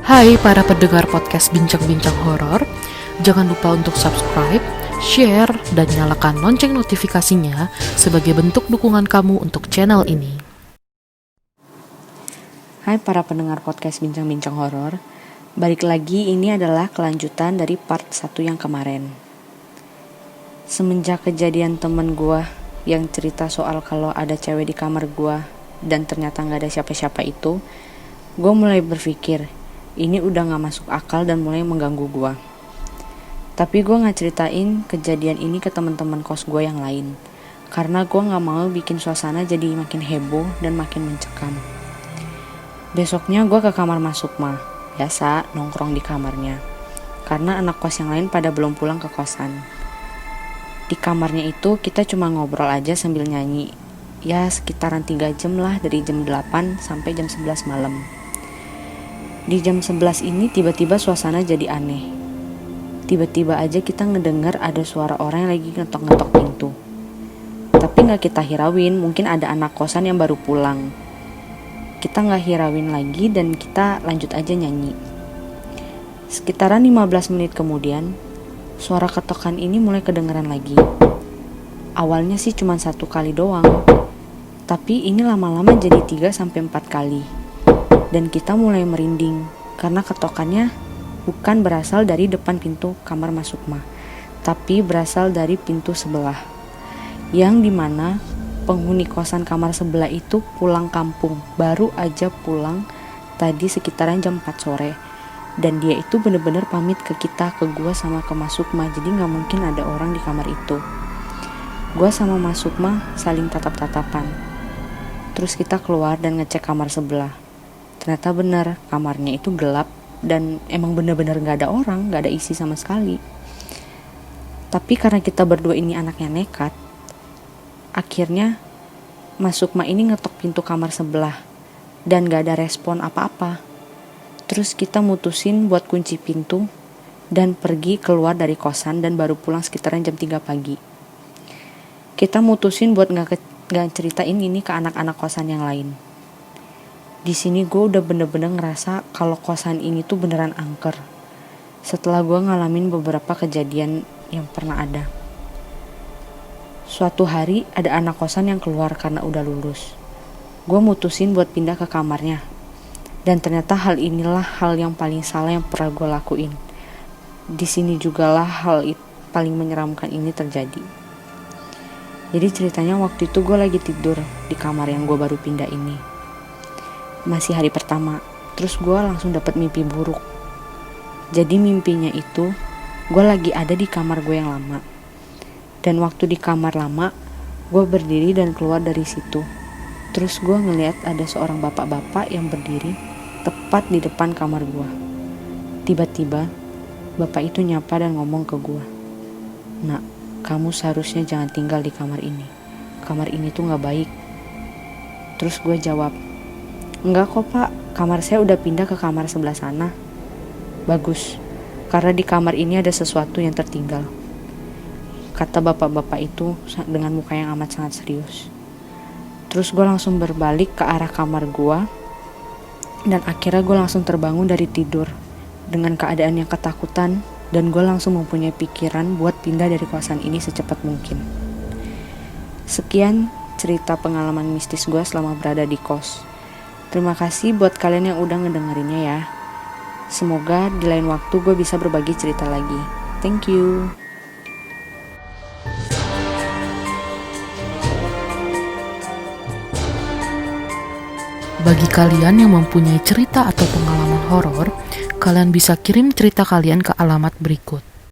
Hai para pendengar podcast Bincang-Bincang Horor, jangan lupa untuk subscribe, share, dan nyalakan lonceng notifikasinya sebagai bentuk dukungan kamu untuk channel ini. Hai para pendengar podcast Bincang-Bincang Horor, balik lagi, ini adalah kelanjutan dari part 1 yang kemarin. Semenjak kejadian temen gue yang cerita soal kalau ada cewek di kamar gue dan ternyata gak ada siapa-siapa itu, gue mulai berpikir, ini udah gak masuk akal dan mulai mengganggu gue. Tapi gue gak ceritain kejadian ini ke teman-teman kos gue yang lain, karena gue gak mau bikin suasana jadi makin heboh dan makin mencekam. Besoknya gue ke kamar Masukma, biasa nongkrong di kamarnya, karena anak kos yang lain pada belum pulang ke kosan. Di kamarnya itu kita cuma ngobrol aja sambil nyanyi, ya sekitaran 3 jam lah, dari jam 8 sampai jam 11 malam. Di jam 11 ini tiba-tiba suasana jadi aneh. Tiba-tiba aja kita ngedengar ada suara orang yang lagi ngetok-ngetok pintu. Tapi gak kita hirauin, mungkin ada anak kosan yang baru pulang. Kita gak hirauin lagi dan kita lanjut aja nyanyi. Sekitaran 15 menit kemudian, suara ketokan ini mulai kedengeran lagi. Awalnya sih cuma 1 kali doang, tapi ini lama-lama jadi 3-4 kali. Dan kita mulai merinding karena ketokannya bukan berasal dari depan pintu kamar Masukma, tapi berasal dari pintu sebelah, yang dimana penghuni kosan kamar sebelah itu pulang kampung, baru aja pulang tadi sekitaran jam 4 sore. Dan dia itu bener-bener pamit ke kita, ke gua sama ke Masukma, jadi gak mungkin ada orang di kamar itu. Gua sama Masukma saling tatap-tatapan. Terus kita keluar dan ngecek kamar sebelah. Ternyata benar, kamarnya itu gelap dan emang benar-benar gak ada orang, gak ada isi sama sekali. Tapi karena kita berdua ini anaknya nekat, akhirnya Masukma ini ngetok pintu kamar sebelah dan gak ada respon apa-apa. Terus kita mutusin buat kunci pintu dan pergi keluar dari kosan dan baru pulang sekitaran jam 3 pagi. Kita mutusin buat gak ceritain ini ke anak-anak kosan yang lain. Di sini gue udah bener-bener ngerasa kalau kosan ini tuh beneran angker. Setelah gue ngalamin beberapa kejadian yang pernah ada. Suatu hari ada anak kosan yang keluar karena udah lulus. Gue mutusin buat pindah ke kamarnya. Dan ternyata hal inilah hal yang paling salah yang pernah gue lakuin. Di sini jugalah hal paling menyeramkan ini terjadi. Jadi ceritanya waktu itu gue lagi tidur di kamar yang gue baru pindah ini. Masih hari pertama, terus gue langsung dapat mimpi buruk. Jadi mimpinya itu, gue lagi ada di kamar gue yang lama. Dan waktu di kamar lama, gue berdiri dan keluar dari situ. Terus gue ngeliat ada seorang bapak-bapak yang berdiri tepat di depan kamar gue. Tiba-tiba, bapak itu nyapa dan ngomong ke gue, "Nak, kamu seharusnya jangan tinggal di kamar ini. Kamar ini tuh gak baik." Terus gue jawab, "Enggak kok pak, kamar saya udah pindah ke kamar sebelah sana." "Bagus, karena di kamar ini ada sesuatu yang tertinggal," kata bapak-bapak itu dengan muka yang amat sangat serius. Terus gue langsung berbalik ke arah kamar gue, dan akhirnya gue langsung terbangun dari tidur dengan keadaan yang ketakutan, dan gue langsung mempunyai pikiran buat pindah dari kosan ini secepat mungkin. Sekian cerita pengalaman mistis gue selama berada di kos. Terima kasih buat kalian yang udah ngedengerinnya ya. Semoga di lain waktu gue bisa berbagi cerita lagi. Thank you. Bagi kalian yang mempunyai cerita atau pengalaman horor, kalian bisa kirim cerita kalian ke alamat berikut.